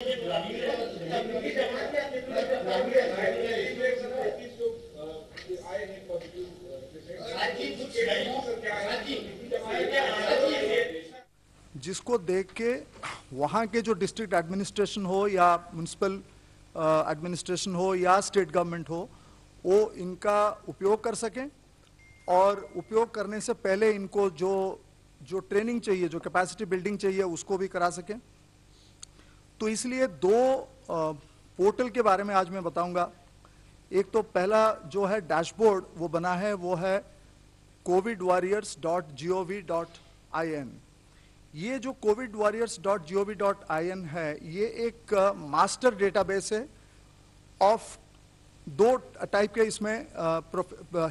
जिसको देख के वहाँ के जो डिस्ट्रिक्ट एडमिनिस्ट्रेशन हो या म्यूनिसिपल एडमिनिस्ट्रेशन हो या स्टेट गवर्नमेंट हो, वो इनका उपयोग कर सकें और उपयोग करने से पहले इनको जो जो ट्रेनिंग चाहिए, जो कैपेसिटी बिल्डिंग चाहिए, उसको भी करा सकें। तो इसलिए दो पोर्टल के बारे में आज मैं बताऊंगा। एक तो पहला जो है डैशबोर्ड वो बना है, वो है covidwarriors.gov.in। ये जो covidwarriors.gov.in है, ये एक मास्टर डेटाबेस है ऑफ दो टाइप के। इसमें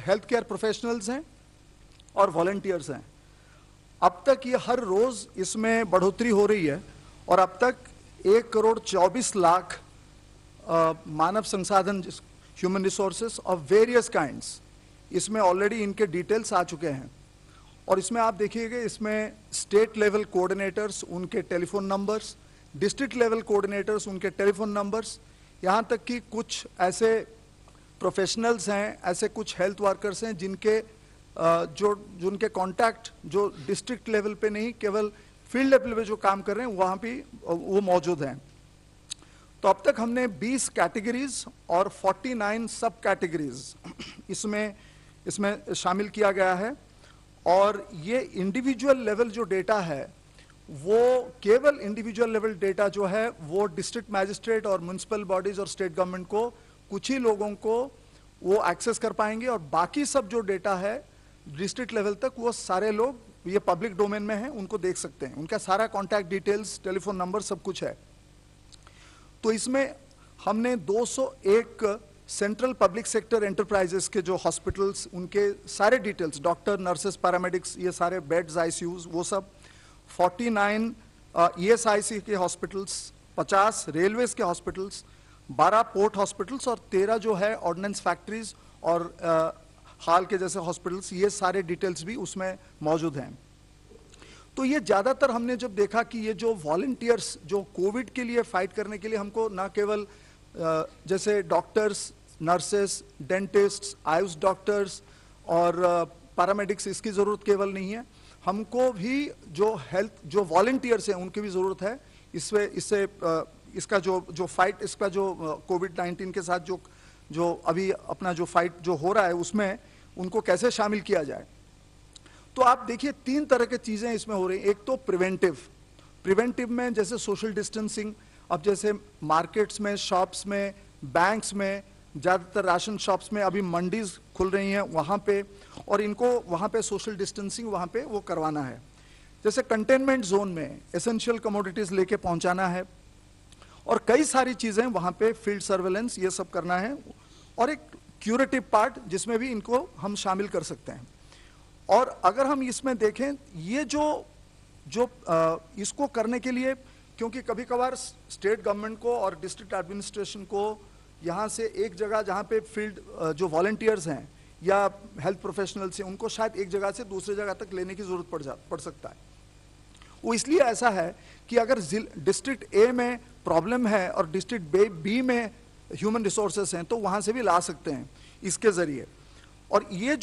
हेल्थ केयर प्रोफेशनल्स हैं और वॉलंटियर्स हैं। अब तक ये हर रोज इसमें बढ़ोतरी हो रही है और अब तक 1,24,00,000 मानव संसाधन, human resources of various kinds, इसमें ऑलरेडी इनके डिटेल्स आ चुके हैं। और इसमें आप देखिएगा, इसमें स्टेट लेवल कोऑर्डिनेटर्स, उनके telephone numbers, district level coordinators, उनके टेलीफोन नंबर्स, यहाँ तक कि कुछ ऐसे प्रोफेशनल्स हैं, ऐसे कुछ हेल्थ वर्कर्स हैं जिनके जिनके कॉन्टैक्ट जो डिस्ट्रिक्ट लेवल पे नहीं, केवल फील्ड लेवल पे जो काम कर रहे हैं वहाँ भी वो मौजूद हैं। तो अब तक हमने 20 कैटेगरीज और 49 सब कैटेगरीज इसमें शामिल किया गया है। और ये इंडिविजुअल लेवल जो डेटा है, वो केवल इंडिविजुअल लेवल डेटा जो है वो डिस्ट्रिक्ट मैजिस्ट्रेट और म्युनिसिपल बॉडीज और स्टेट गवर्नमेंट को, कुछ ही लोगों को वो एक्सेस कर पाएंगे, और बाकी सब जो डेटा है डिस्ट्रिक्ट लेवल तक वो सारे लोग, ये पब्लिक डोमेन में है, उनको देख सकते हैं। उनका सारा कॉन्टैक्ट डिटेल्स, टेलीफोन नंबर, सब कुछ है। तो इसमें हमने 201 सेंट्रल पब्लिक सेक्टर एंटरप्राइजेस के जो हॉस्पिटल्स, उनके सारे डिटेल्स, डॉक्टर, नर्सेस, पैरामेडिक्स, ये सारे बेड्स, आईसीयूज, वो सब, 49 ईएसआईसी के हॉस्पिटल्स, 50 रेलवेज के हॉस्पिटल्स, 12 पोर्ट हॉस्पिटल्स और 13 जो है ऑर्डिनेंस फैक्ट्रीज और हाल के जैसे हॉस्पिटल्स, ये सारे डिटेल्स भी उसमें मौजूद हैं। तो ये ज़्यादातर हमने जब देखा कि ये जो वॉलंटियर्स जो कोविड के लिए फाइट करने के लिए, हमको ना केवल जैसे डॉक्टर्स, नर्सेस, डेंटिस्ट्स, आयुष डॉक्टर्स और पैरामेडिक्स, इसकी ज़रूरत केवल नहीं है, हमको भी जो हेल्थ जो वॉलंटियर्स हैं उनकी भी ज़रूरत है। इसका जो फाइट, इसका जो कोविड-19 के साथ जो अभी अपना जो फाइट जो हो रहा है, उसमें उनको कैसे शामिल किया जाए। तो आप देखिए 3 तरह की चीज़ें इसमें हो रही हैं। एक तो प्रिवेंटिव में जैसे सोशल डिस्टेंसिंग, अब जैसे मार्केट्स में, शॉप्स में, बैंक्स में, ज़्यादातर राशन शॉप्स में, अभी मंडीज खुल रही हैं वहाँ पे, और इनको वहाँ पे सोशल डिस्टेंसिंग वहाँ पे वो करवाना है। जैसे कंटेनमेंट जोन में एसेंशियल कमोडिटीज़ लेके पहुँचाना है, और कई सारी चीज़ें वहाँ पे, फील्ड सर्वेलेंस, ये सब करना है, और एक क्यूरेटिव पार्ट जिसमें भी इनको हम शामिल कर सकते हैं। और अगर हम इसमें देखें, ये जो इसको करने के लिए, क्योंकि कभी कभार स्टेट गवर्नमेंट को और डिस्ट्रिक्ट एडमिनिस्ट्रेशन को यहाँ से एक जगह जहाँ पे फील्ड जो वॉलंटियर्स हैं या हेल्थ प्रोफेशनल्स हैं, उनको शायद एक जगह से दूसरी जगह तक लेने की ज़रूरत पड़ सकता है। वो इसलिए ऐसा है कि अगर डिस्ट्रिक्ट ए में प्रॉब्लम है और डिस्ट्रिक्ट बी में ह्यूमन रिसोर्सेस हैं, तो वहाँ से भी ला सकते हैं इसके ज़रिए। और ये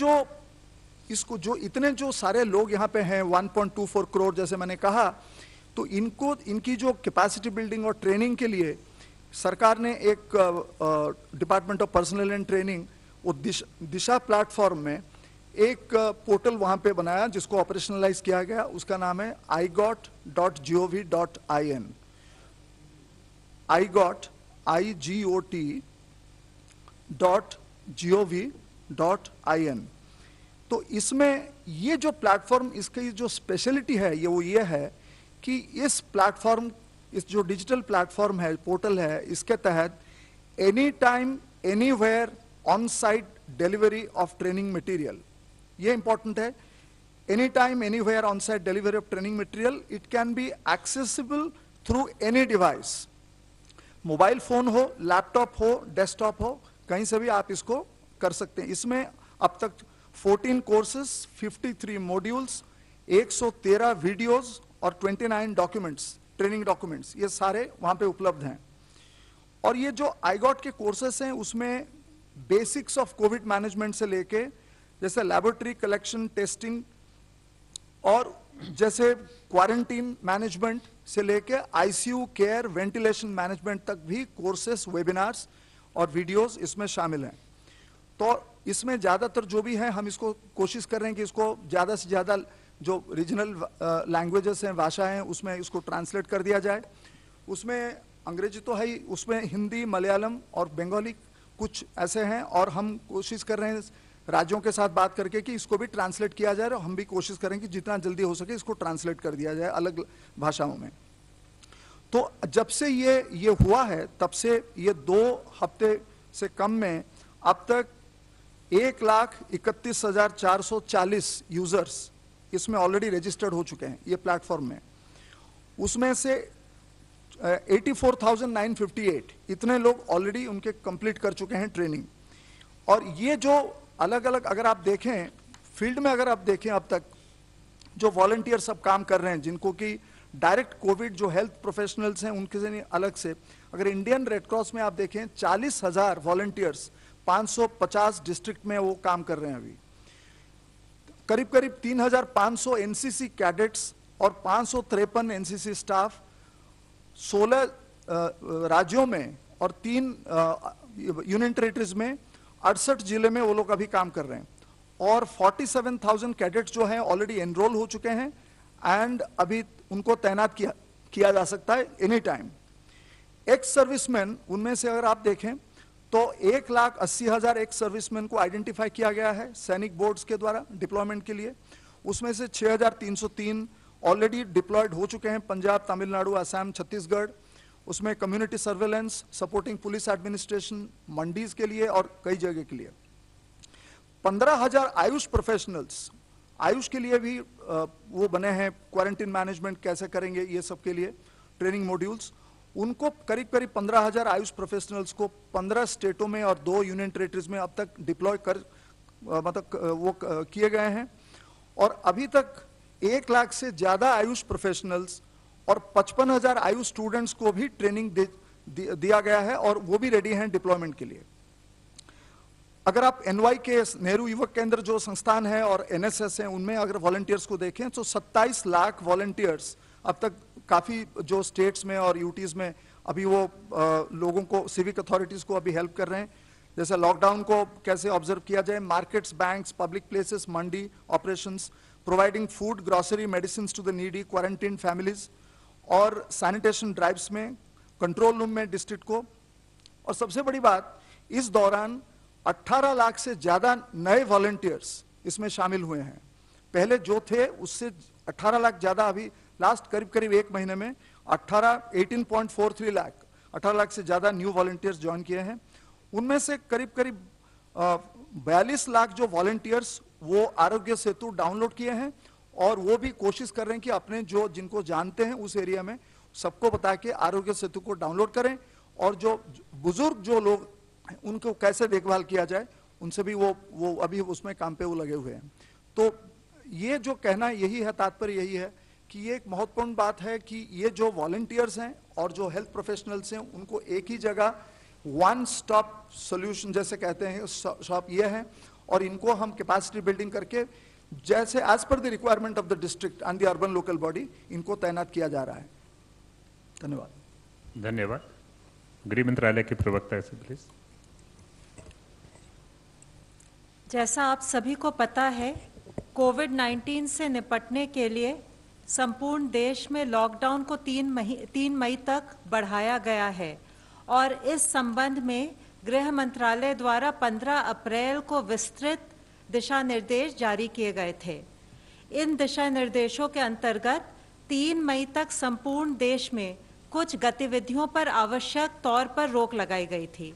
इसको जो इतने जो सारे लोग यहाँ पे हैं, 1.24 करोड़ जैसे मैंने कहा, तो इनकी जो कैपेसिटी बिल्डिंग और ट्रेनिंग के लिए सरकार ने एक department of personal and training, वो दिशा प्लेटफॉर्म में एक पोर्टल वहाँ पे बनाया जिसको ऑपरेशनलाइज किया गया। उसका नाम है igot.gov.in। igot.gov.in। तो इसमें ये जो प्लेटफॉर्म, इसकी जो स्पेशलिटी है ये है कि इस प्लेटफॉर्म, इस जो डिजिटल प्लेटफॉर्म है, पोर्टल है, इसके तहत any time anywhere on site delivery of training material, ये इंपॉर्टेंट है। Any time anywhere on site delivery of training material, it can be accessible through any device, mobile phone हो, laptop हो, desktop हो, कहीं से भी आप इसको कर सकते हैं। इसमें अब तक 14 कोर्सेस, 53 मॉड्यूल्स, 113 वीडियोस और 29 डॉक्यूमेंट्स ट्रेनिंग डॉक्यूमेंट्स, ये सारे वहां पे उपलब्ध हैं। और ये जो आईगॉट के कोर्सेस हैं उसमें बेसिक्स ऑफ कोविड मैनेजमेंट से लेके जैसे लैबोरेटरी कलेक्शन टेस्टिंग और जैसे क्वारंटीन मैनेजमेंट से लेके आईसीयू केयर वेंटिलेशन मैनेजमेंट तक भी कोर्सेस, वेबिनार्स और वीडियोस इसमें शामिल हैं। तो इसमें ज़्यादातर जो भी है हम इसको कोशिश कर रहे हैं कि इसको ज़्यादा से ज़्यादा जो रीजनल लैंग्वेजेस हैं, भाषा हैं, उसमें इसको ट्रांसलेट कर दिया जाए। उसमें अंग्रेजी तो है ही, उसमें हिंदी, मलयालम और बंगाली कुछ ऐसे हैं, और हम कोशिश कर रहे हैं राज्यों के साथ बात करके कि इसको भी ट्रांसलेट किया जाए, और हम भी कोशिश करें कि जितना जल्दी हो सके इसको ट्रांसलेट कर दिया जाए अलग भाषाओं में। तो जब से ये हुआ है तब से ये 2 हफ्ते से कम में अब तक 1,31,440 यूजर्स इसमें ऑलरेडी रजिस्टर्ड हो चुके हैं ये प्लेटफॉर्म में। उसमें से 84,958 इतने लोग ऑलरेडी उनके कंप्लीट कर चुके हैं ट्रेनिंग। और ये जो अलग अलग अगर आप देखें फील्ड में, अगर आप देखें अब तक जो वॉलंटियर सब काम कर रहे हैं, जिनको कि डायरेक्ट कोविड जो हेल्थ प्रोफेशनल्स हैं उनके से अलग से, अगर इंडियन रेड क्रॉस में आप देखें 40,000 वॉलंटियर्स 550 डिस्ट्रिक्ट में वो काम कर रहे हैं अभी। करीब करीब 3,500 एनसीसी कैडेट्स और 553 एनसीसी स्टाफ 16 राज्यों में और 3 यूनियन टेरिटरीज में 68 जिले में वो लोग अभी काम कर रहे हैं। और 47,000 कैडेट्स जो हैं ऑलरेडी एनरोल हो चुके हैं एंड अभी उनको तैनात किया जा सकता है एनी टाइम। एक्स सर्विसमैन, उनमें से अगर आप देखें तो 1,80,000 एक्स सर्विसमैन को आइडेंटिफाई किया गया है सैनिक बोर्ड्स के द्वारा डिप्लॉयमेंट के लिए। उसमें से 6,303 ऑलरेडी डिप्लॉयड हो चुके हैं पंजाब, तमिलनाडु, असम, छत्तीसगढ़। उसमें community surveillance, supporting police administration, mandis के लिए और कई जगह के लिए। 15,000 आयुष प्रोफेशनल्स, आयुष के लिए भी वो बने हैं, क्वारंटीन मैनेजमेंट कैसे करेंगे ये सब के लिए ट्रेनिंग मॉड्यूल्स। उनको करीब करीब 15,000 आयुष प्रोफेशनल्स को 15 स्टेटों में और 2 यूनियन टेरिटरीज में अब तक डिप्लॉय कर वो किए गए हैं। और अभी तक 1 लाख से ज्यादा आयुष प्रोफेशनल्स और 55,000 आयुष स्टूडेंट्स को भी ट्रेनिंग दिया गया है और वो भी रेडी हैं डिप्लॉयमेंट के लिए। अगर आप NYK नेहरू युवक केंद्र जो संस्थान है और NSS है, उनमें अगर वॉलंटियर्स को देखें तो 27 लाख वॉलंटियर्स अब तक काफी जो स्टेट्स में और यूटीज में अभी वो लोगों को, सिविक अथॉरिटीज को अभी हेल्प कर रहे हैं। जैसे लॉकडाउन को कैसे ऑब्जर्व किया जाए, markets, banks, public places, mandi operations, providing food, grocery, medicine to the needy, quarantine families और सैनिटेशन ड्राइव्स में, कंट्रोल रूम में डिस्ट्रिक्ट को। और सबसे बड़ी बात, इस दौरान 18 लाख से ज्यादा नए वॉलंटियर्स इसमें शामिल हुए हैं। पहले जो थे उससे 18 लाख ज्यादा, अभी लास्ट करीब करीब 1 महीने में 18.43 लाख, 18 लाख से ज्यादा न्यू वॉलंटियर्स ज्वाइन किए हैं। उनमें से करीब करीब 42 लाख जो वॉलंटियर्स वो आरोग्य सेतु डाउनलोड किए हैं और वो भी कोशिश कर रहे हैं कि अपने जो जिनको जानते हैं उस एरिया में सबको बता के आरोग्य सेतु को डाउनलोड करें, और जो बुजुर्ग जो लोग उनको कैसे देखभाल किया जाए उनसे भी वो अभी उसमें काम पे वो लगे हुए हैं। तो ये जो कहना यही है, तात्पर्य यही है कि ये एक महत्वपूर्ण बात है कि ये जो वॉलंटियर्स हैं और जो हेल्थ प्रोफेशनल्स हैं उनको एक ही जगह वन स्टॉप सॉल्यूशन जैसे कहते हैं शॉप ये है, और इनको हम कैपेसिटी बिल्डिंग करके जैसे as per the requirement of the district and the urban local body इनको तैनात किया जा रहा है। धन्यवाद। धन्यवाद। गृह मंत्रालय के प्रवक्ता से प्लीज। जैसा आप सभी को पता है, कोविड-19 से निपटने के लिए संपूर्ण देश में लॉकडाउन को 3 मई तक बढ़ाया गया है और इस संबंध में गृह मंत्रालय द्वारा 15 अप्रैल को विस्तृत दिशा निर्देश जारी किए गए थे। इन दिशा निर्देशों के अंतर्गत 3 मई तक संपूर्ण देश में कुछ गतिविधियों पर आवश्यक तौर पर रोक लगाई गई थी,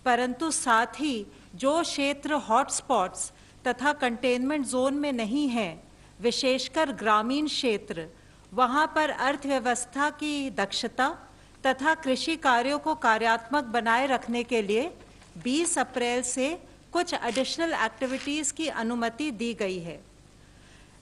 परंतु साथ ही जो क्षेत्र हॉटस्पॉट्स तथा कंटेनमेंट जोन में नहीं है, विशेषकर ग्रामीण क्षेत्र, वहां पर अर्थव्यवस्था की दक्षता तथा कृषि कार्यों को कार्यात्मक बनाए रखने के लिए 20 अप्रैल से कुछ एडिशनल एक्टिविटीज़ की अनुमति दी गई है।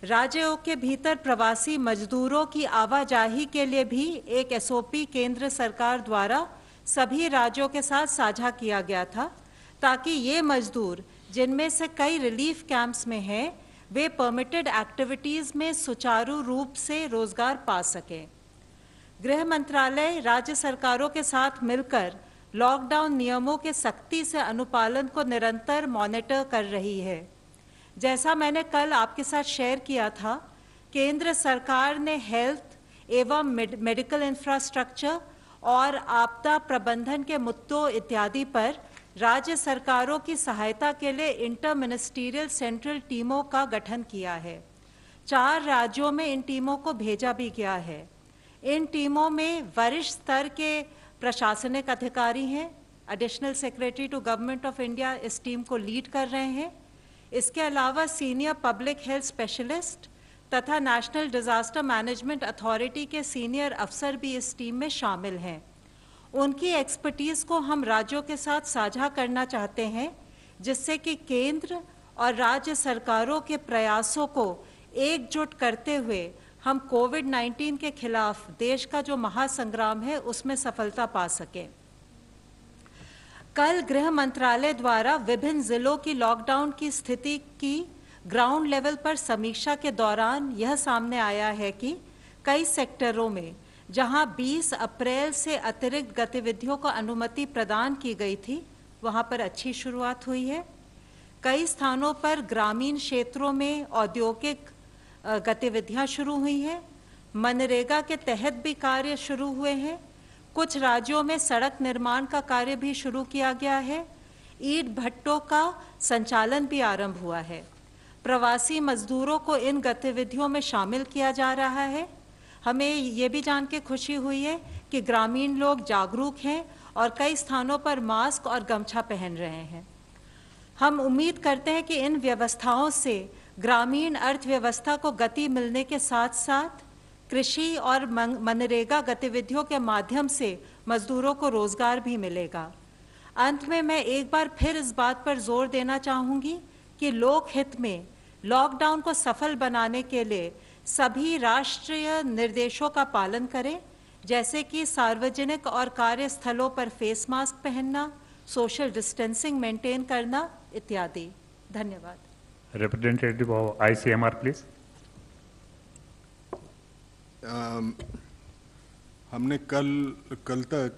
राज्यों के भीतर प्रवासी मजदूरों की आवाजाही के लिए भी एक एसओपी केंद्र सरकार द्वारा सभी राज्यों के साथ साझा किया गया था, ताकि ये मजदूर जिनमें से कई रिलीफ कैंप्स में हैं, वे परमिटेड एक्टिविटीज़ में सुचारू रूप से रोजगार पा सकें। गृह मंत्रालय राज्य सरकारों के साथ मिलकर लॉकडाउन नियमों के सख्ती से अनुपालन को निरंतर मॉनिटर कर रही है। जैसा मैंने कल आपके साथ शेयर किया था, केंद्र सरकार ने हेल्थ एवं मेडिकल इंफ्रास्ट्रक्चर और आपदा प्रबंधन के मुद्दों इत्यादि पर राज्य सरकारों की सहायता के लिए इंटर मिनिस्ट्रियल सेंट्रल टीमों का गठन किया है। 4 राज्यों में इन टीमों को भेजा भी गया है। इन टीमों में वरिष्ठ स्तर के प्रशासनिक अधिकारी हैं। Additional secretary to government of India इस टीम को लीड कर रहे हैं। इसके अलावा सीनियर पब्लिक हेल्थ स्पेशलिस्ट तथा नेशनल डिजास्टर मैनेजमेंट अथॉरिटी के सीनियर अफसर भी इस टीम में शामिल हैं। उनकी एक्सपर्टीज़ को हम राज्यों के साथ साझा करना चाहते हैं, जिससे कि केंद्र और राज्य सरकारों के प्रयासों को एकजुट करते हुए हम कोविड-19 के खिलाफ देश का जो महासंग्राम है उसमें सफलता पा सकें। कल गृह मंत्रालय द्वारा विभिन्न जिलों की लॉकडाउन की स्थिति की ग्राउंड लेवल पर समीक्षा के दौरान यह सामने आया है कि कई सेक्टरों में जहां 20 अप्रैल से अतिरिक्त गतिविधियों को अनुमति प्रदान की गई थी, वहां पर अच्छी शुरुआत हुई है। कई स्थानों पर ग्रामीण क्षेत्रों में औद्योगिक गतिविधियां शुरू हुई हैं। मनरेगा के तहत भी कार्य शुरू हुए हैं। कुछ राज्यों में सड़क निर्माण का कार्य भी शुरू किया गया है। ईंट भट्टों का संचालन भी आरंभ हुआ है। प्रवासी मजदूरों को इन गतिविधियों में शामिल किया जा रहा है। हमें ये भी जान के खुशी हुई है कि ग्रामीण लोग जागरूक हैं और कई स्थानों पर मास्क और गमछा पहन रहे हैं। हम उम्मीद करते हैं कि इन व्यवस्थाओं से ग्रामीण अर्थव्यवस्था को गति मिलने के साथ साथ कृषि और मनरेगा गतिविधियों के माध्यम से मजदूरों को रोजगार भी मिलेगा। अंत में मैं एक बार फिर इस बात पर जोर देना चाहूँगी कि लोक हित में लॉकडाउन को सफल बनाने के लिए सभी राष्ट्रीय निर्देशों का पालन करें, जैसे कि सार्वजनिक और कार्यस्थलों पर फेस मास्क पहनना, सोशल डिस्टेंसिंग मेंटेन करना इत्यादि। धन्यवाद। Representative of ICMR, please. हमने कल तक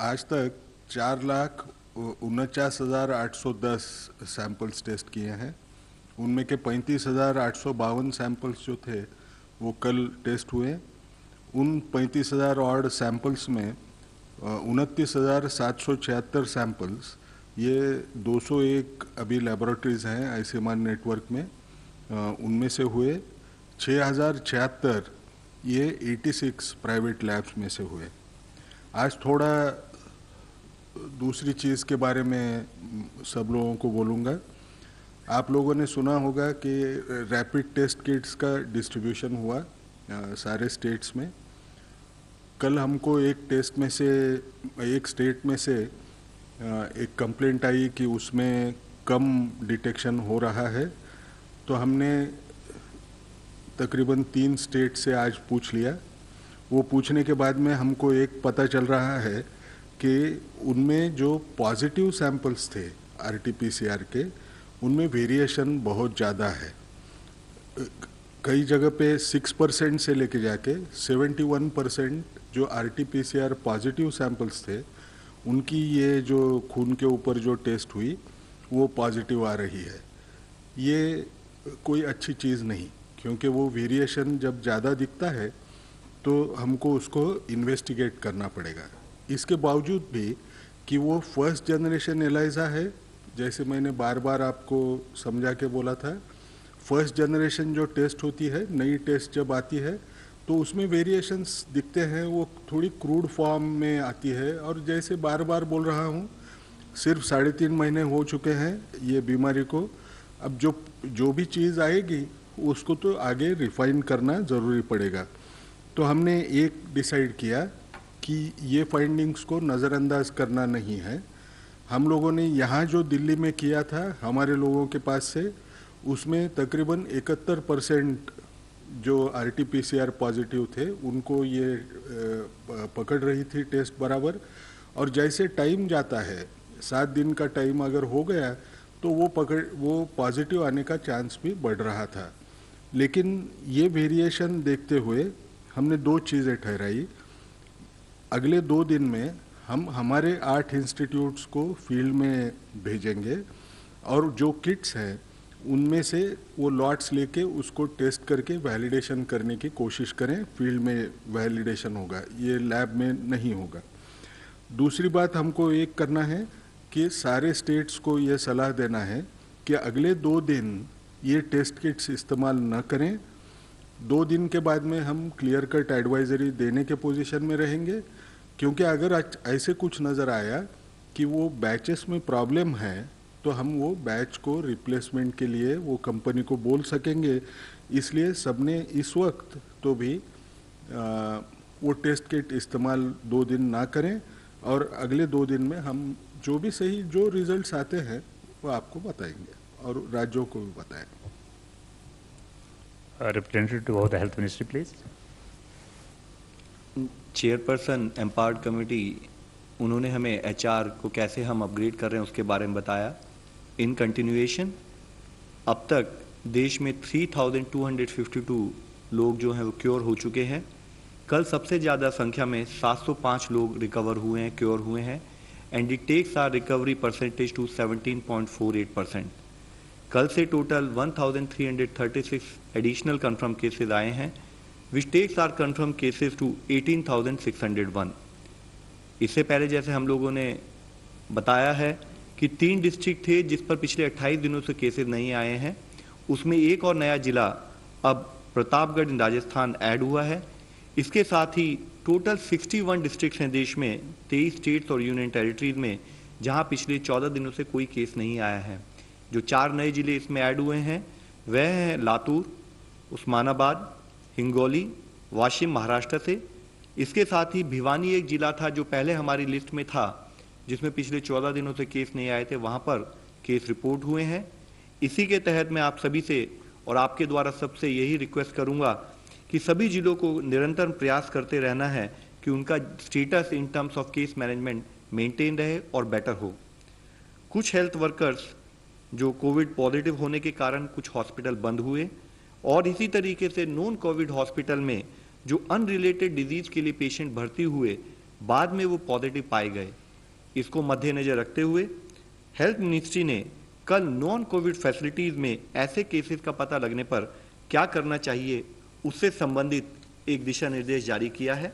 आज तक 4,49,810 सैंपल्स टेस्ट किए हैं। उनमें के 35,852 सैंपल्स जो थे वो कल टेस्ट हुए। उन 35,000 ऑड सैंपल्स में 29,776 सैंपल्स, ये 201 अभी लेबोरेटरीज हैं आईसीएमआर नेटवर्क में, उनमें से हुए। 6,076 ये 86 प्राइवेट लैब्स में से हुए। आज थोड़ा दूसरी चीज़ के बारे में सब लोगों को बोलूँगा। आप लोगों ने सुना होगा कि रैपिड टेस्ट किट्स का डिस्ट्रीब्यूशन हुआ सारे स्टेट्स में। कल हमको एक स्टेट में से एक कंप्लेंट आई कि उसमें कम डिटेक्शन हो रहा है, तो हमने तकरीबन 3 स्टेट से आज पूछ लिया। वो पूछने के बाद में हमको एक पता चल रहा है कि उनमें जो पॉजिटिव सैंपल्स थे आरटीपीसीआर के, उनमें वेरिएशन बहुत ज़्यादा है। कई जगह पे 6% से लेके जाके 71% जो आरटीपीसीआर पॉजिटिव सैंपल्स थे, उनकी ये जो खून के ऊपर जो टेस्ट हुई वो पॉजिटिव आ रही है। ये कोई अच्छी चीज़ नहीं, क्योंकि वो वेरिएशन जब ज़्यादा दिखता है तो हमको उसको इन्वेस्टिगेट करना पड़ेगा। इसके बावजूद भी कि वो फर्स्ट जनरेशन एलाइजा है, जैसे मैंने बार बार आपको समझा के बोला था, फर्स्ट जनरेशन जो टेस्ट होती है, नई टेस्ट जब आती है तो उसमें वेरिएशंस दिखते हैं, वो थोड़ी क्रूड फॉर्म में आती है। और जैसे बार बार बोल रहा हूँ, सिर्फ 3.5 महीने हो चुके हैं ये बीमारी को। अब जो भी चीज़ आएगी उसको तो आगे रिफाइन करना ज़रूरी पड़ेगा। तो हमने एक डिसाइड किया कि ये फाइंडिंग्स को नज़रअंदाज करना नहीं है। हम लोगों ने यहाँ जो दिल्ली में किया था हमारे लोगों के पास से, उसमें तकरीबन 71% जो RT-PCR पॉजिटिव थे उनको ये पकड़ रही थी टेस्ट बराबर। और जैसे टाइम जाता है, 7 दिन का टाइम अगर हो गया तो वो पॉजिटिव आने का चांस भी बढ़ रहा था। लेकिन ये वेरिएशन देखते हुए हमने 2 चीज़ें ठहराई। अगले 2 दिन में हम हमारे 8 इंस्टीट्यूट्स को फील्ड में भेजेंगे और जो किट्स हैं उनमें से वो लॉट्स लेके उसको टेस्ट करके वैलिडेशन करने की कोशिश करें। फील्ड में वैलिडेशन होगा, ये लैब में नहीं होगा। दूसरी बात हमको एक करना है कि सारे स्टेट्स को ये सलाह देना है कि अगले 2 दिन ये टेस्ट किट्स इस्तेमाल न करें। 2 दिन के बाद में हम क्लियर कट एडवाइजरी देने के पोजीशन में रहेंगे, क्योंकि अगर ऐसे कुछ नज़र आया कि वो बैचेस में प्रॉब्लम है तो हम वो बैच को रिप्लेसमेंट के लिए वो कंपनी को बोल सकेंगे। इसलिए सबने इस वक्त तो भी वो टेस्ट किट इस्तेमाल 2 दिन ना करें और अगले 2 दिन में हम जो भी सही जो रिजल्ट्स आते हैं वो आपको बताएंगे और राज्यों को भी बताएंगे। Representative of the Health Ministry, please. Chairperson empowered committee, उन्होंने हमें HR को कैसे हम अपग्रेड कर रहे हैं उसके बारे में बताया। इन कंटिन्यूएशन अब तक देश में 3252 लोग जो हैं वो क्योर हो चुके हैं। कल सबसे ज़्यादा संख्या में 705 लोग रिकवर हुए हैं, क्योर हुए हैं, and it takes our recovery percentage to 17.48%। कल से टोटल 1336 एडिशनल कंफर्म केसेस आए हैं, which takes our confirm cases to 18,601। इससे पहले जैसे हम लोगों ने बताया है कि 3 डिस्ट्रिक्ट थे जिस पर पिछले 28 दिनों से केसेस नहीं आए हैं, उसमें एक और नया जिला अब प्रतापगढ़ इन राजस्थान ऐड हुआ है। इसके साथ ही टोटल 61 डिस्ट्रिक्ट्स हैं देश में, 23 स्टेट्स और यूनियन टेरिटरीज में, जहां पिछले 14 दिनों से कोई केस नहीं आया है। जो 4 नए जिले इसमें ऐड हुए हैं वह हैं लातूर, उस्मानाबाद, हिंगोली, वाशिम महाराष्ट्र से। इसके साथ ही भिवानी एक जिला था जो पहले हमारी लिस्ट में था, जिसमें पिछले 14 दिनों से केस नहीं आए थे, वहां पर केस रिपोर्ट हुए हैं। इसी के तहत मैं आप सभी से और आपके द्वारा सबसे यही रिक्वेस्ट करूंगा कि सभी जिलों को निरंतर प्रयास करते रहना है कि उनका status in terms of case management maintain रहे और बेटर हो। कुछ हेल्थ वर्कर्स जो कोविड पॉजिटिव होने के कारण कुछ हॉस्पिटल बंद हुए और इसी तरीके से नॉन कोविड हॉस्पिटल में जो अनरिलेटेड डिजीज के लिए पेशेंट भर्ती हुए, बाद में वो पॉजिटिव पाए गए। इसको मद्देनजर रखते हुए हेल्थ मिनिस्ट्री ने कल नॉन कोविड फैसिलिटीज में ऐसे केसेस का पता लगने पर क्या करना चाहिए उससे संबंधित एक दिशा निर्देश जारी किया है।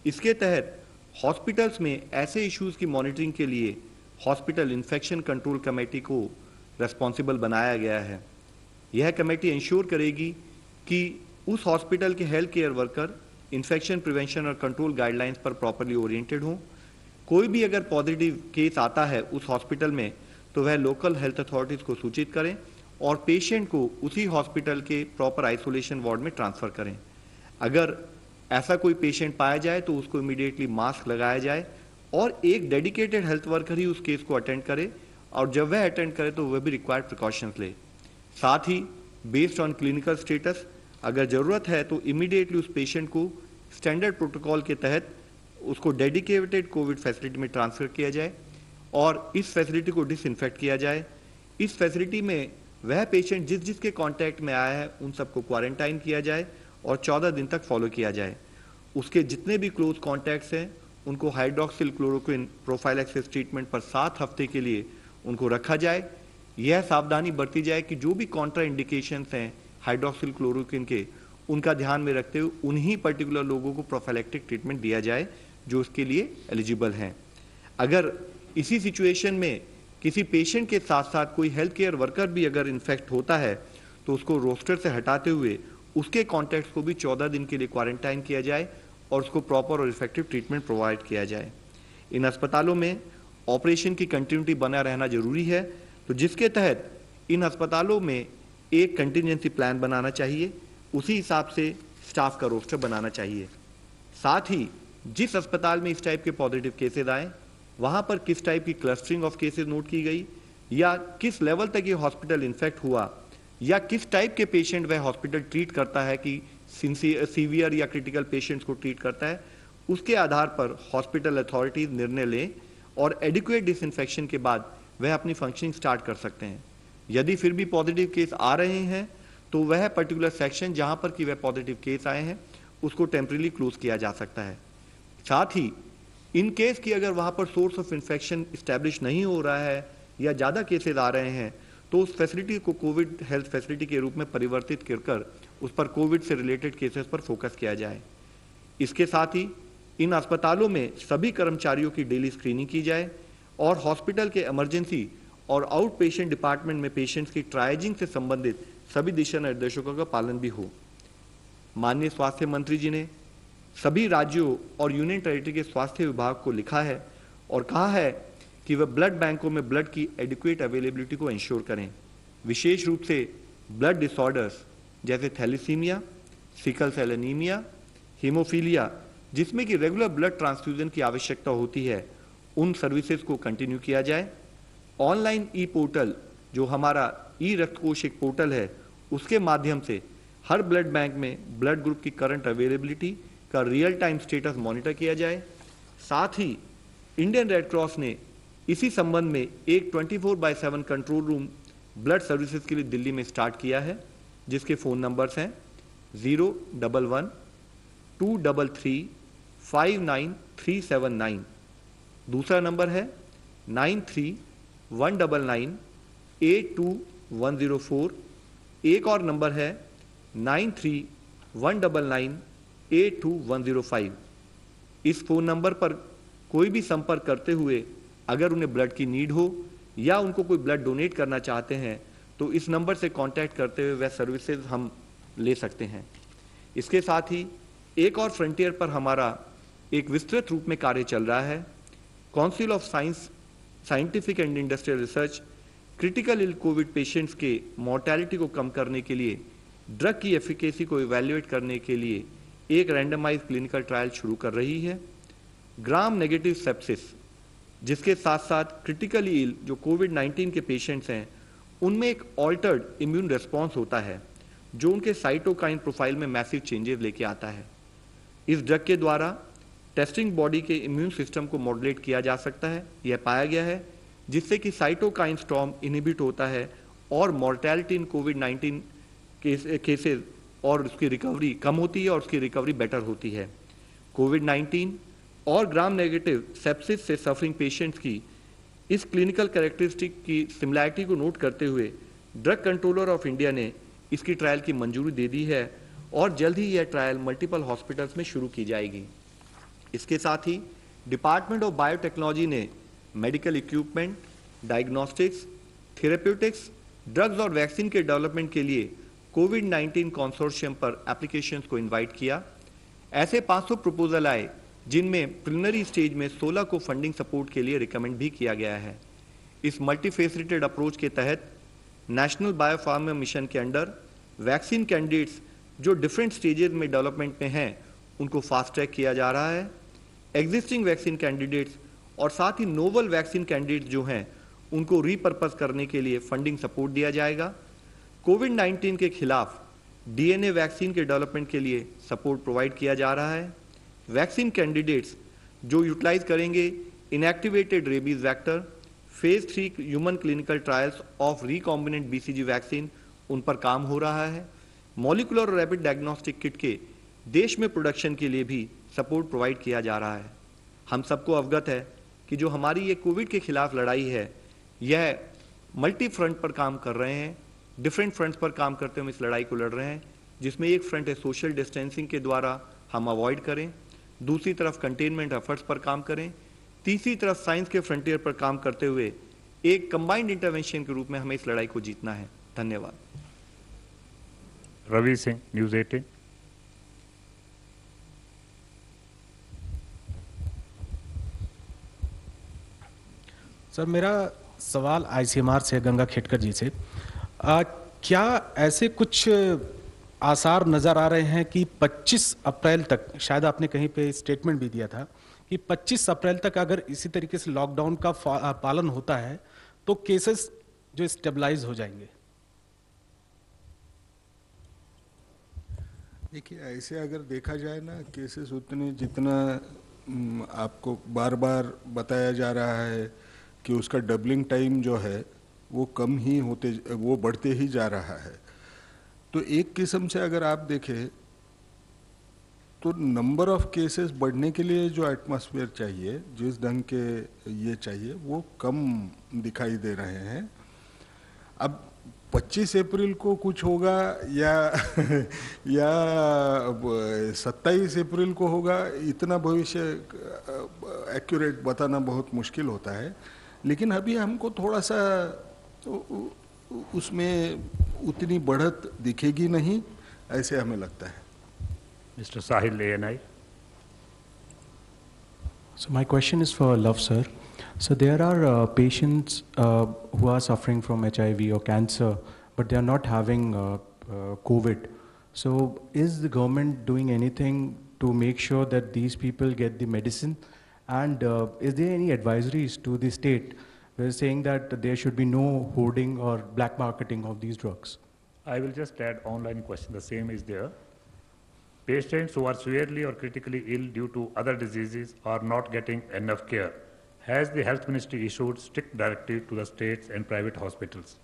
इसके तहत हॉस्पिटल्स में ऐसे इश्यूज की मॉनिटरिंग के लिए हॉस्पिटल इन्फेक्शन कंट्रोल कमेटी को रेस्पॉन्सिबल बनाया गया है। यह कमेटी इंश्योर करेगी कि उस हॉस्पिटल के health care worker infection prevention और कंट्रोल गाइडलाइंस पर प्रॉपरली ओरिएंटेड हों। कोई भी अगर पॉजिटिव केस आता है उस हॉस्पिटल में तो वह लोकल हेल्थ अथॉरिटीज को सूचित करें और पेशेंट को उसी हॉस्पिटल के प्रॉपर आइसोलेशन वार्ड में ट्रांसफर करें। अगर ऐसा कोई पेशेंट पाया जाए तो उसको इमीडिएटली मास्क लगाया जाए और एक डेडिकेटेड हेल्थ वर्कर ही उस केस को अटेंड करे, और जब वह अटेंड करे तो वह भी रिक्वायर्ड प्रिकॉशंस ले। साथ ही बेस्ड ऑन क्लिनिकल स्टेटस अगर जरूरत है तो इमीडिएटली उस पेशेंट को स्टैंडर्ड प्रोटोकॉल के तहत उसको डेडिकेटेड कोविड फैसिलिटी में ट्रांसफर किया जाए और इस फैसिलिटी को डिसइंफेक्ट किया जाए। इस फैसिलिटी में वह पेशेंट जिसके कांटेक्ट में आया है उन सबको क्वारंटाइन किया जाए और 14 दिन तक फॉलो किया जाए। उसके जितने भी क्लोज कॉन्टैक्ट्स हैं उनको हाइड्रोक्सिल क्लोरोक्विन प्रोफाइलैक्सिस ट्रीटमेंट पर 7 हफ्ते के लिए उनको रखा जाए। यह सावधानी बरती जाए कि जो भी कॉन्ट्रा इंडिकेशंस हैं हाइड्रोक्सिल क्लोरोक्विन के, उनका ध्यान में रखते हुए उन्हीं पर्टिकुलर लोगों को प्रोफाइलैक्टिक ट्रीटमेंट दिया जाए जो उसके लिए एलिजिबल हैं। अगर इसी सिचुएशन में किसी पेशेंट के साथ साथ कोई हेल्थ केयर वर्कर भी अगर इन्फेक्ट होता है तो उसको रोस्टर से हटाते हुए उसके कॉन्टैक्ट्स को भी 14 दिन के लिए क्वारंटाइन किया जाए और उसको प्रॉपर और इफेक्टिव ट्रीटमेंट प्रोवाइड किया जाए। इन अस्पतालों में ऑपरेशन की कंटिन्यूटी बना रहना जरूरी है, तो जिसके तहत इन अस्पतालों में एक कंटिजेंसी प्लान बनाना चाहिए, उसी हिसाब से स्टाफ का रोस्टर बनाना चाहिए। साथ ही जिस अस्पताल में इस टाइप के पॉजिटिव केसेस आए वहां पर किस टाइप की क्लस्टरिंग ऑफ केसेस नोट की गई या किस लेवल तक ये हॉस्पिटल इन्फेक्ट हुआ, या किस टाइप के पेशेंट वह हॉस्पिटल ट्रीट करता है कि सीवियर या क्रिटिकल पेशेंट्स को ट्रीट करता है, उसके आधार पर हॉस्पिटल अथॉरिटीज निर्णय लें और एडिक्वेट डिसइंफेक्शन के बाद वह अपनी फंक्शनिंग स्टार्ट कर सकते हैं। यदि फिर भी पॉजिटिव केस आ रहे हैं तो वह पर्टिकुलर सेक्शन जहां पर कि वह पॉजिटिव केस आए हैं उसको टेम्परेरी क्लोज किया जा सकता है। साथ ही इन केस की अगर वहां पर सोर्स ऑफ इन्फेक्शन इस्टेब्लिश नहीं हो रहा है या ज़्यादा केसेस आ रहे हैं तो उस फैसिलिटी को कोविड हेल्थ फैसिलिटी के रूप में परिवर्तित कर उस पर कोविड से रिलेटेड केसेस पर फोकस किया जाए। इसके साथ ही इन अस्पतालों में सभी कर्मचारियों की डेली स्क्रीनिंग की जाए और हॉस्पिटल के इमरजेंसी और आउट पेशेंट डिपार्टमेंट में पेशेंट्स की ट्रायजिंग से संबंधित सभी दिशा निर्देशों का पालन भी हो। माननीय स्वास्थ्य मंत्री जी ने सभी राज्यों और यूनियन टेरिटरी के स्वास्थ्य विभाग को लिखा है और कहा है कि वह ब्लड बैंकों में ब्लड की एडिक्वेट अवेलेबिलिटी को इंश्योर करें, विशेष रूप से ब्लड डिसऑर्डर्स जैसे thalassaemia, sickle cell anaemia, haemophilia जिसमें कि रेगुलर ब्लड ट्रांसफ्यूजन की आवश्यकता होती है, उन सर्विसेज को कंटिन्यू किया जाए। ऑनलाइन ई पोर्टल जो हमारा ई रक्तकोष एक पोर्टल है उसके माध्यम से हर ब्लड बैंक में ब्लड ग्रुप की करंट अवेलेबिलिटी का रियल टाइम स्टेटस मॉनिटर किया जाए। साथ ही इंडियन रेड क्रॉस ने इसी संबंध में एक 24/7 कंट्रोल रूम ब्लड सर्विसेज के लिए दिल्ली में स्टार्ट किया है, जिसके फ़ोन नंबर्स हैं 011 233 59379। दूसरा नंबर है 93 199 82104। एक और नंबर है 93 199 82105। इस फोन नंबर पर कोई भी संपर्क करते हुए अगर उन्हें ब्लड की नीड हो या उनको कोई ब्लड डोनेट करना चाहते हैं तो इस नंबर से कांटेक्ट करते हुए वह सर्विसेज हम ले सकते हैं। इसके साथ ही एक और फ्रंटियर पर हमारा एक विस्तृत रूप में कार्य चल रहा है। Council of scientific and industrial research critical ill covid patients के मॉर्टेलिटी को कम करने के लिए ड्रग की एफिकेसी को इवैल्यूएट करने के लिए एक रैंडमाइज क्लिनिकल ट्रायल शुरू कर रही है। ग्राम नेगेटिव सेप्सिस जिसके साथ साथ क्रिटिकली इल जो कोविड-19 के पेशेंट्स हैं उनमें एक ऑल्टर्ड इम्यून रिस्पॉन्स होता है जो उनके साइटोकाइन प्रोफाइल में मैसिव चेंजेस लेके आता है। इस ड्रग के द्वारा टेस्टिंग बॉडी के इम्यून सिस्टम को मॉडुलेट किया जा सकता है, यह पाया गया है, जिससे कि साइटोकाइन स्टॉर्म इनहिबिट होता है और मॉर्टेलिटी इन कोविड-19 केसेस और उसकी रिकवरी कम होती है और उसकी रिकवरी बेटर होती है। कोविड-19 और ग्राम नेगेटिव सेप्सिस से सफरिंग पेशेंट्स की इस क्लिनिकल कैरेक्टरिस्टिक की सिमिलैरिटी को नोट करते हुए ड्रग कंट्रोलर ऑफ इंडिया ने इसकी ट्रायल की मंजूरी दे दी है और जल्द ही यह ट्रायल मल्टीपल हॉस्पिटल्स में शुरू की जाएगी। इसके साथ ही डिपार्टमेंट ऑफ बायोटेक्नोलॉजी ने medical equipment, diagnostics, therapeutics, drugs और वैक्सीन के डेवलपमेंट के लिए कोविड-19 कंसोर्शियम पर एप्लीकेशंस को इनवाइट किया। ऐसे 500 प्रपोजल आए जिनमें प्रिलिमिनरी स्टेज में 16 को फंडिंग सपोर्ट के लिए रिकमेंड भी किया गया है। इस मल्टीफेसिटेड अप्रोच के तहत नेशनल बायोफार्मा मिशन के अंडर वैक्सीन कैंडिडेट्स जो डिफरेंट स्टेजेस में डेवलपमेंट में हैं उनको फास्ट ट्रैक किया जा रहा है। एग्जिस्टिंग वैक्सीन कैंडिडेट्स और साथ ही नोवल वैक्सीन कैंडिडेट्स जो हैं उनको रीपर्पस करने के लिए फंडिंग सपोर्ट दिया जाएगा। कोविड-19 के खिलाफ डीएनए वैक्सीन के डेवलपमेंट के लिए सपोर्ट प्रोवाइड किया जा रहा है। वैक्सीन कैंडिडेट्स जो यूटिलाइज करेंगे inactivated rabies vector, phase 3 human clinical trials of recombinant BCG vaccine, उन पर काम हो रहा है। मॉलिकुलर और रैपिड डायग्नोस्टिक किट के देश में प्रोडक्शन के लिए भी सपोर्ट प्रोवाइड किया जा रहा है। हम सबको अवगत है कि जो हमारी ये कोविड के खिलाफ लड़ाई है यह मल्टी फ्रंट पर काम कर रहे हैं, डिफरेंट फ्रंट्स पर काम करते हुए इस लड़ाई को लड़ रहे हैं, जिसमें एक फ्रंट है सोशल डिस्टेंसिंग के द्वारा हम अवॉइड करें, दूसरी तरफ कंटेनमेंट एफर्ट्स पर काम करें, तीसरी तरफ साइंस के फ्रंटियर पर काम करते हुए एक कंबाइंड इंटरवेंशन के रूप में हमें इस लड़ाई को जीतना है। धन्यवाद। रवि सिंह, न्यूज 18। सर, मेरा सवाल आईसीएमआर से, गंगा खेटकर जी से। क्या ऐसे कुछ आसार नज़र आ रहे हैं कि 25 अप्रैल तक, शायद आपने कहीं पे स्टेटमेंट भी दिया था कि 25 अप्रैल तक अगर इसी तरीके से लॉकडाउन का पालन होता है तो केसेस जो स्टेबलाइज हो जाएंगे? देखिए, ऐसे अगर देखा जाए ना, केसेस उतने जितना आपको बार बार बताया जा रहा है कि उसका डबलिंग टाइम जो है वो कम ही होते, वो बढ़ते ही जा रहा है। तो एक किस्म से अगर आप देखें तो नंबर ऑफ केसेस बढ़ने के लिए जो एटमॉस्फेयर चाहिए, जिस ढंग के ये चाहिए, वो कम दिखाई दे रहे हैं। अब 25 अप्रैल को कुछ होगा या या 27 अप्रैल को होगा, इतना भविष्य एक्यूरेट बताना बहुत मुश्किल होता है। लेकिन अभी हमको थोड़ा सा उसमें उतनी बढ़त दिखेगी नहीं, ऐसे हमें लगता है। Mr. Sahil, ANI. So my question is for Love sir. So there are patients who are suffering from HIV or cancer, but they are not having COVID. So is the government doing anything to make sure that these people get the medicine? And is there any advisories to the state where saying that there should be no hoarding or black marketing of these drugs? I will just add online question. The same is there. Patients who are severely or critically ill due to other diseases are not getting enough care. Has the Health Ministry issued strict directive to the states and private hospitals?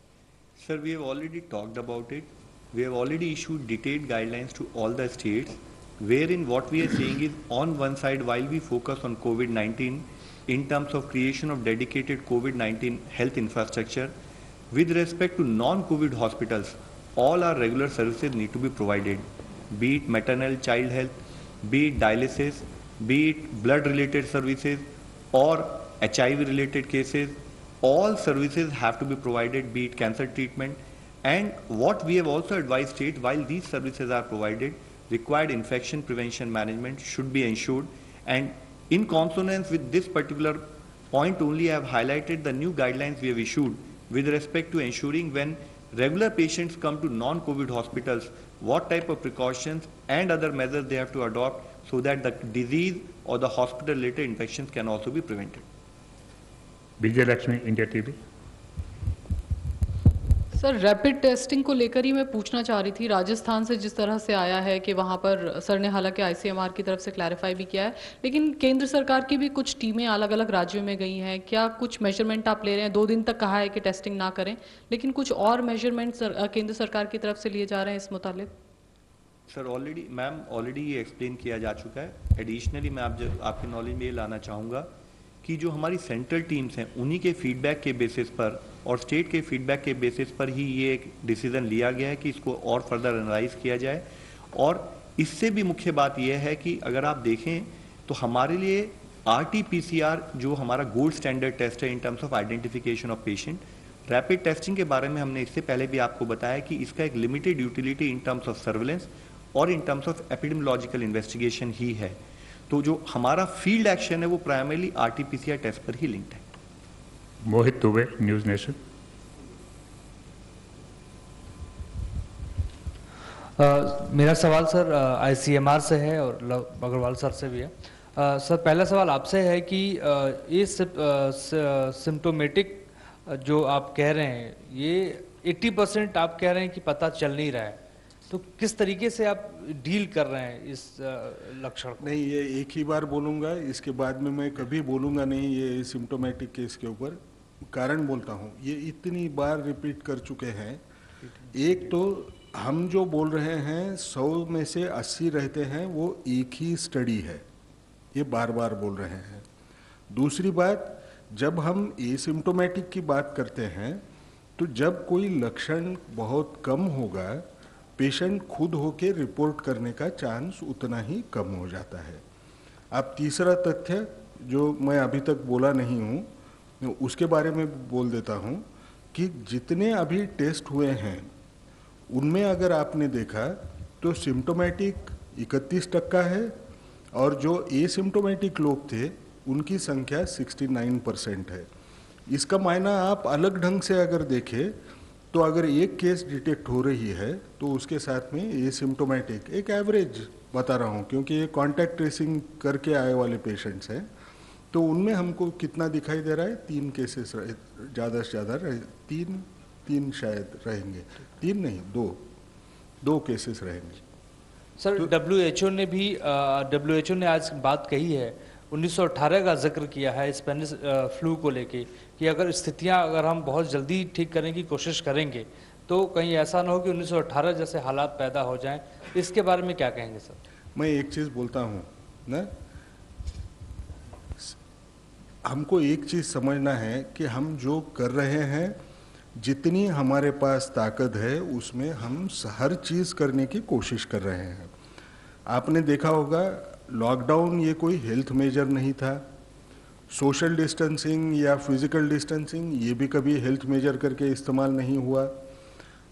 Sir, we have already talked about it. We have already issued detailed guidelines to all the states, wherein what we are saying is, on one side, while we focus on COVID-19 in terms of creation of dedicated COVID-19 health infrastructure, with respect to non-COVID hospitals, all our regular services need to be provided, be it maternal child health, be it dialysis, be it blood-related services or HIV-related cases. All services have to be provided, be it cancer treatment. And what we have also advised states, while these services are provided, required infection prevention management should be ensured. And in consonance with this particular point only, I have highlighted the new guidelines we have issued with respect to ensuring when regular patients come to non-COVID hospitals, what type of precautions and other measures they have to adopt so that the disease or the hospital-related infections can also be prevented. Vijay Lakshmi, India TV. Sir, rapid testing को लेकर ही मैं पूछना चाह रही थी। राजस्थान से जिस तरह से आया है कि वहाँ पर सर ने हालांकि आईसीएमआर की तरफ से क्लैरिफाई भी किया है, लेकिन केंद्र सरकार की भी कुछ टीमें अलग अलग राज्यों में गई हैं। क्या कुछ मेजरमेंट आप ले रहे हैं? 2 दिन तक कहा है कि टेस्टिंग ना करें, लेकिन कुछ और मेजरमेंट केंद्र सरकार की तरफ से लिए जा रहे हैं इस मुतालिक? सर, ऑलरेडी ये एक्सप्लेन किया जा चुका है। एडिशनली मैं आपके नॉलेज में ये लाना चाहूँगा कि जो हमारी सेंट्रल टीम्स हैं, उन्हीं के फीडबैक के बेसिस पर और स्टेट के फीडबैक के बेसिस पर ही ये एक डिसीजन लिया गया है कि इसको और फर्दर एनालाइज किया जाए। और इससे भी मुख्य बात यह है कि अगर आप देखें तो हमारे लिए RT-PCR जो हमारा गोल्ड स्टैंडर्ड टेस्ट है इन terms of identification of patient, rapid testing के बारे में हमने इससे पहले भी आपको बताया कि इसका एक limited utility in terms of surveillance और in terms of epidemiological investigation ही है। तो जो हमारा फील्ड एक्शन है वो प्राइमरली RT-PCR टेस्ट पर ही लिंक्ड है। Mohit Dubey, News Nation. मेरा सवाल सर ICMR से है और लव अग्रवाल सर से भी है। सर, पहला सवाल आपसे है कि ये सिम्टोमेटिक जो आप कह रहे हैं, ये 80% आप कह रहे हैं कि पता चल नहीं रहा है, तो किस तरीके से आप डील कर रहे हैं इस लक्षण को? नहीं, ये एक ही बार बोलूँगा, इसके बाद में मैं कभी बोलूँगा नहीं ये सिम्टोमेटिक केस के ऊपर। कारण बोलता हूँ, ये इतनी बार रिपीट कर चुके हैं। एक तो हम जो बोल रहे हैं 100 में से 80 रहते हैं, वो एक ही स्टडी है, ये बार बार बोल रहे हैं। दूसरी बात, जब हम एसिम्टोमेटिक की बात करते हैं तो जब कोई लक्षण बहुत कम होगा, पेशेंट खुद होके रिपोर्ट करने का चांस उतना ही कम हो जाता है। अब तीसरा तथ्य जो मैं अभी तक बोला नहीं हूँ, उसके बारे में बोल देता हूँ कि जितने अभी टेस्ट हुए हैं उनमें अगर आपने देखा तो सिम्टोमेटिक 31% है और जो एसिम्टोमेटिक लोग थे उनकी संख्या 69% है। इसका मायना आप अलग ढंग से अगर देखें तो अगर एक केस डिटेक्ट हो रही है तो उसके साथ में एसिम्टोमेटिक, एक एवरेज बता रहा हूँ क्योंकि ये कॉन्टैक्ट ट्रेसिंग करके आए वाले पेशेंट्स हैं, तो उनमें हमको कितना दिखाई दे रहा है? 3 केसेस ज़्यादा से ज़्यादा 3 शायद रहेंगे, 3 नहीं 2 केसेस रहेंगे। सर WHO ने आज बात कही है, 1918 का जिक्र किया है स्पेनिश फ्लू को लेके, कि अगर स्थितियां अगर हम बहुत जल्दी ठीक करने की कोशिश करेंगे तो कहीं ऐसा ना हो कि 1918 जैसे हालात पैदा हो जाएं। इसके बारे में क्या कहेंगे सर? मैं एक चीज़ बोलता हूँ ना, हमको एक चीज़ समझना है कि हम जो कर रहे हैं, जितनी हमारे पास ताकत है उसमें हम हर चीज़ करने की कोशिश कर रहे हैं। आपने देखा होगा लॉकडाउन ये कोई हेल्थ मेजर नहीं था, सोशल डिस्टेंसिंग या फिजिकल डिस्टेंसिंग ये भी कभी हेल्थ मेजर करके इस्तेमाल नहीं हुआ।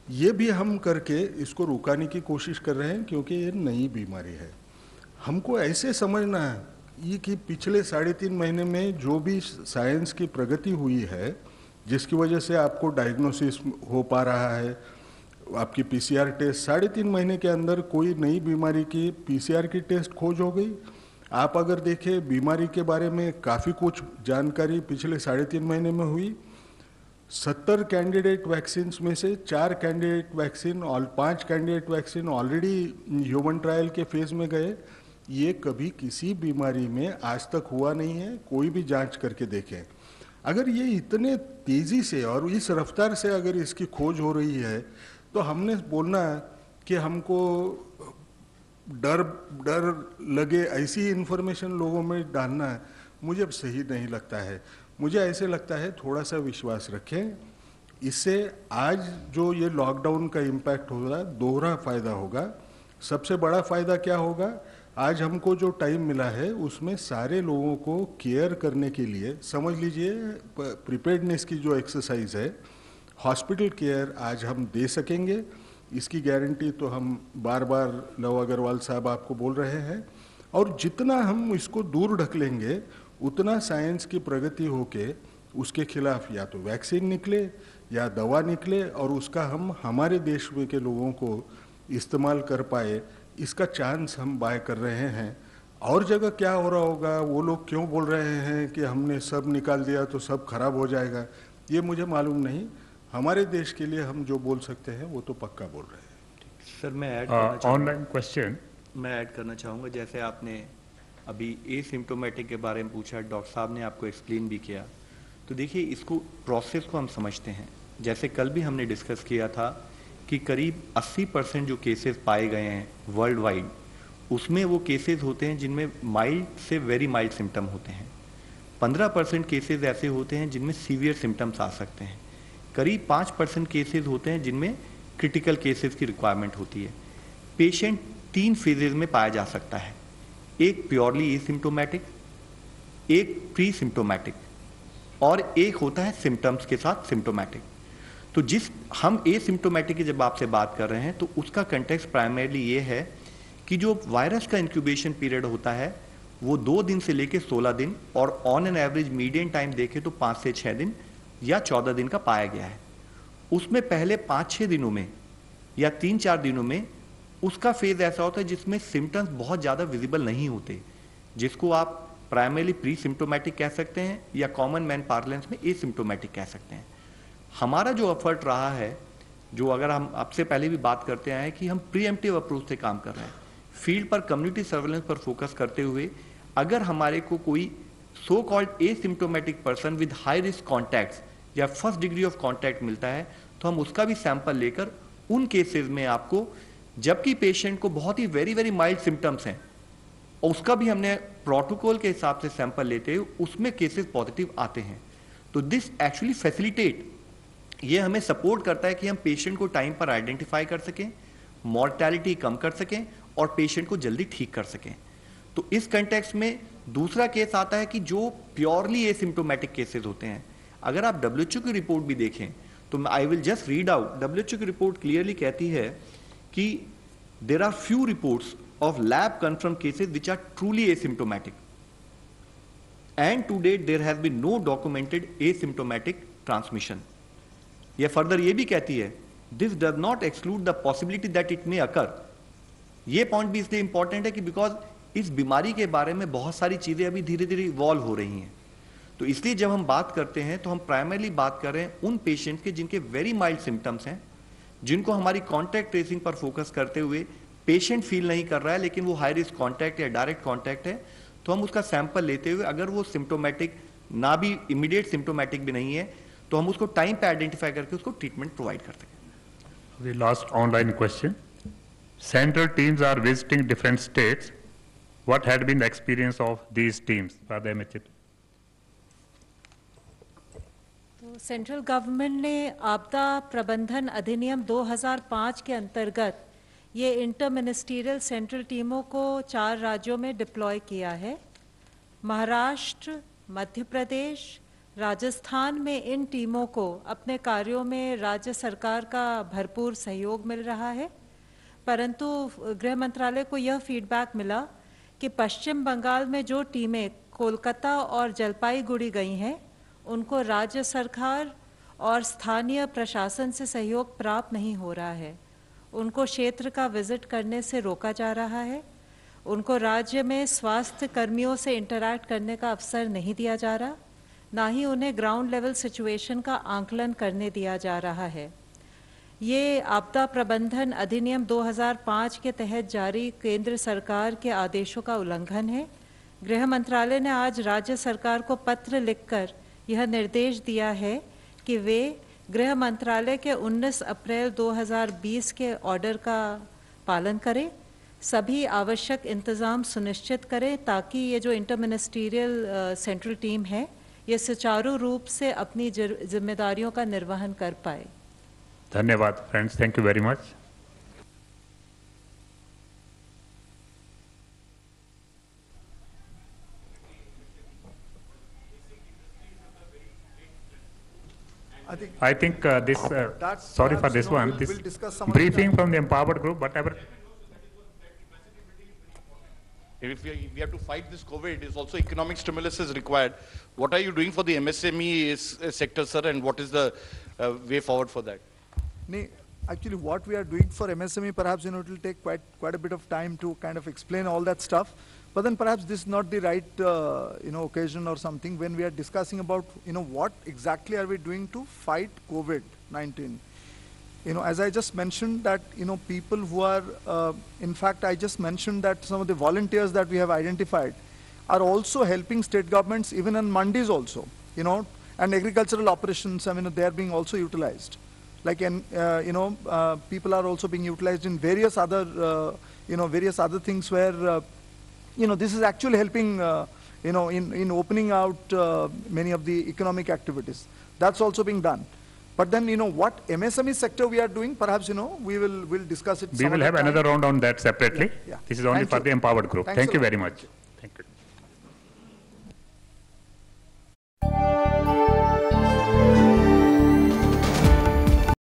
ये भी हम करके इसको रुकाने की कोशिश कर रहे हैं क्योंकि ये नई बीमारी है। हमको ऐसे समझना है ये कि पिछले 3.5 महीने में जो भी साइंस की प्रगति हुई है, जिसकी वजह से आपको डायग्नोसिस हो पा रहा है, आपकी पीसीआर टेस्ट 3.5 महीने के अंदर कोई नई बीमारी की पीसीआर की टेस्ट खोज हो गई। आप अगर देखें बीमारी के बारे में काफ़ी कुछ जानकारी पिछले 3.5 महीने में हुई। 70 कैंडिडेट वैक्सीन में से 4 कैंडिडेट वैक्सीन और 5 candidate vaccine already human trial के फेज में गए। ये कभी किसी बीमारी में आज तक हुआ नहीं है, कोई भी जांच करके देखें। अगर ये इतने तेज़ी से और इस रफ्तार से अगर इसकी खोज हो रही है तो हमने बोलना है कि हमको डर लगे ऐसी इन्फॉर्मेशन लोगों में डालना है, मुझे अब सही नहीं लगता है। मुझे ऐसे लगता है थोड़ा सा विश्वास रखें, इससे आज जो ये लॉकडाउन का इम्पैक्ट होगा दोहरा फ़ायदा होगा। सबसे बड़ा फ़ायदा क्या होगा, आज हमको जो टाइम मिला है उसमें सारे लोगों को केयर करने के लिए, समझ लीजिए प्रिपेयर्डनेस की जो एक्सरसाइज है, हॉस्पिटल केयर आज हम दे सकेंगे। इसकी गारंटी तो हम बार बार लव अग्रवाल साहब आपको बोल रहे हैं। और जितना हम इसको दूर ढकेलेंगे उतना साइंस की प्रगति होके उसके खिलाफ या तो वैक्सीन निकले या दवा निकले और उसका हम हमारे देश में के लोगों को इस्तेमाल कर पाए, इसका चांस हम बाय कर रहे हैं। और जगह क्या हो रहा होगा, वो लोग क्यों बोल रहे हैं कि हमने सब निकाल दिया तो सब खराब हो जाएगा, ये मुझे मालूम नहीं। हमारे देश के लिए हम जो बोल सकते हैं वो तो पक्का बोल रहे हैं। सर मैं ऐड करना चाहूँगा, ऑनलाइन क्वेश्चन मैं ऐड करना चाहूँगा, जैसे आपने अभी एसिम्प्टोमेटिक के बारे में पूछा, डॉक्टर साहब ने आपको एक्सप्लेन भी किया, तो देखिए इसको प्रोसेस को हम समझते हैं। जैसे कल भी हमने डिस्कस किया था कि करीब 80% जो केसेस पाए गए हैं वर्ल्ड वाइड, उसमें वो केसेस होते हैं जिनमें माइल्ड से वेरी माइल्ड सिम्टम होते हैं। 15% केसेस ऐसे होते हैं जिनमें सीवियर सिम्टम्स आ सकते हैं। करीब 5% केसेस होते हैं जिनमें क्रिटिकल केसेस की रिक्वायरमेंट होती है। पेशेंट 3 फेजेज में पाया जा सकता है, एक प्योरली एसिम्प्टोमेटिक, एक प्री सिम्प्टोमेटिक और एक होता है सिम्टम्स के साथ सिम्प्टोमेटिक। तो जिस हम एसिम्प्टोमेटिक की जब आपसे बात कर रहे हैं तो उसका कंटेक्स्ट प्राइमरीली ये है कि जो वायरस का इंक्यूबेशन पीरियड होता है वो 2 दिन से लेकर 16 दिन और on an average median time देखें तो 5 से 6 दिन या 14 दिन का पाया गया है। उसमें पहले 5-6 दिनों में या 3-4 दिनों में उसका फेज ऐसा होता है जिसमें सिम्टम्स बहुत ज़्यादा विजिबल नहीं होते, जिसको आप प्राइमरीली प्री सिम्प्टोमेटिक कह सकते हैं या कॉमन मैन पार्लेंस में एसिम्प्टोमेटिक कह सकते हैं। हमारा जो एफर्ट रहा है, जो अगर हम आपसे पहले भी बात करते आए हैं कि हम प्रीएम्प्टिव अप्रोच से काम कर रहे हैं, फील्ड पर कम्युनिटी सर्वेलेंस पर फोकस करते हुए अगर हमारे को कोई so called asymptomatic person with high risk contacts या फर्स्ट डिग्री ऑफ कॉन्टैक्ट मिलता है तो हम उसका भी सैंपल लेकर उन केसेस में आपको, जबकि पेशेंट को बहुत ही वेरी माइल्ड सिम्टम्स हैं, उसका भी हमने प्रोटोकॉल के हिसाब से सैंपल लेते हुए उसमें केसेस पॉजिटिव आते हैं। तो दिस एक्चुअली फैसिलिटेट, ये हमें सपोर्ट करता है कि हम पेशेंट को टाइम पर आइडेंटिफाई कर सकें, मॉर्टेलिटी कम कर सकें और पेशेंट को जल्दी ठीक कर सकें। तो इस कंटेक्स्ट में दूसरा केस आता है कि जो प्योरली एसिम्प्टोमेटिक केसेस होते हैं। अगर आप WHO की रिपोर्ट भी देखें तो I will just read out, WHO की रिपोर्ट क्लियरली कहती है कि there are few reports of lab confirmed cases which are truly asymptomatic, and to date there has been no documented asymptomatic transmission. यह further ये भी कहती है this does not exclude the possibility that it may occur. ये point भी इसलिए important है कि बिकॉज इस बीमारी के बारे में बहुत सारी चीजें अभी धीरे धीरे इवॉल्व हो रही हैं, तो इसलिए जब हम बात करते हैं तो हम प्राइमरली बात कर रहे हैं उन पेशेंट के जिनके वेरी माइल्ड सिम्टम्स हैं, जिनको हमारी कॉन्टैक्ट ट्रेसिंग पर फोकस करते हुए पेशेंट फील नहीं कर रहा है लेकिन वो हाई रिस्क कॉन्टैक्ट या डायरेक्ट कॉन्टैक्ट है, तो हम उसका सैंपल लेते हुए अगर वो सिम्टोमेटिक ना भी, इमीडिएट सिम्टोमेटिक भी नहीं है, तो हम उसको टाइम पे आइडेंटिफाई करके उसको ट्रीटमेंट प्रोवाइड करते हैं। The last online question. Central teams are visiting different states. What had been the experience of these teams? Radha MHT. तो सेंट्रल गवर्नमेंट ने आपदा प्रबंधन अधिनियम 2005 के अंतर्गत ये इंटर मिनिस्ट्रियल सेंट्रल टीमों को 4 राज्यों में डिप्लॉय किया है। महाराष्ट्र, मध्य प्रदेश, राजस्थान में इन टीमों को अपने कार्यों में राज्य सरकार का भरपूर सहयोग मिल रहा है, परंतु गृह मंत्रालय को यह फीडबैक मिला कि पश्चिम बंगाल में जो टीमें कोलकाता और जलपाईगुड़ी गई हैं, उनको राज्य सरकार और स्थानीय प्रशासन से सहयोग प्राप्त नहीं हो रहा है। उनको क्षेत्र का विजिट करने से रोका जा रहा है, उनको राज्य में स्वास्थ्य कर्मियों से इंटरैक्ट करने का अवसर नहीं दिया जा रहा, ना ही उन्हें ग्राउंड लेवल सिचुएशन का आकलन करने दिया जा रहा है। ये आपदा प्रबंधन अधिनियम 2005 के तहत जारी केंद्र सरकार के आदेशों का उल्लंघन है। गृह मंत्रालय ने आज राज्य सरकार को पत्र लिखकर यह निर्देश दिया है कि वे गृह मंत्रालय के 19 अप्रैल 2020 के ऑर्डर का पालन करें, सभी आवश्यक इंतज़ाम सुनिश्चित करें ताकि ये जो इंटर मिनिस्ट्रियल सेंट्रल टीम है ये सुचारू रूप से अपनी जिम्मेदारियों का निर्वहन कर पाए। धन्यवाद friends, thank you very much. I think this, sorry for this one, this briefing from the empowered group, whatever. If we have to fight this COVID, is also economic stimulus is required. What are you doing for the MSME sector, sir, and what is the way forward for that? Actually, what we are doing for MSME, perhaps it will take quite a bit of time to kind of explain all that stuff. But then perhaps this is not the right occasion or something when we are discussing about what exactly are we doing to fight COVID-19. As I just mentioned that people who are in fact I just mentioned that some of the volunteers that we have identified are also helping state governments even in mandis also, and agricultural operations. I mean, they are being also utilized. Like people are also being utilized in various other various other things where this is actually helping in opening out many of the economic activities. That's also being done. But then what MSME sector we are doing, perhaps we'll discuss it. We will have another round on that separately. Yeah. This is only for the empowered group. Thank you very much. Thank you.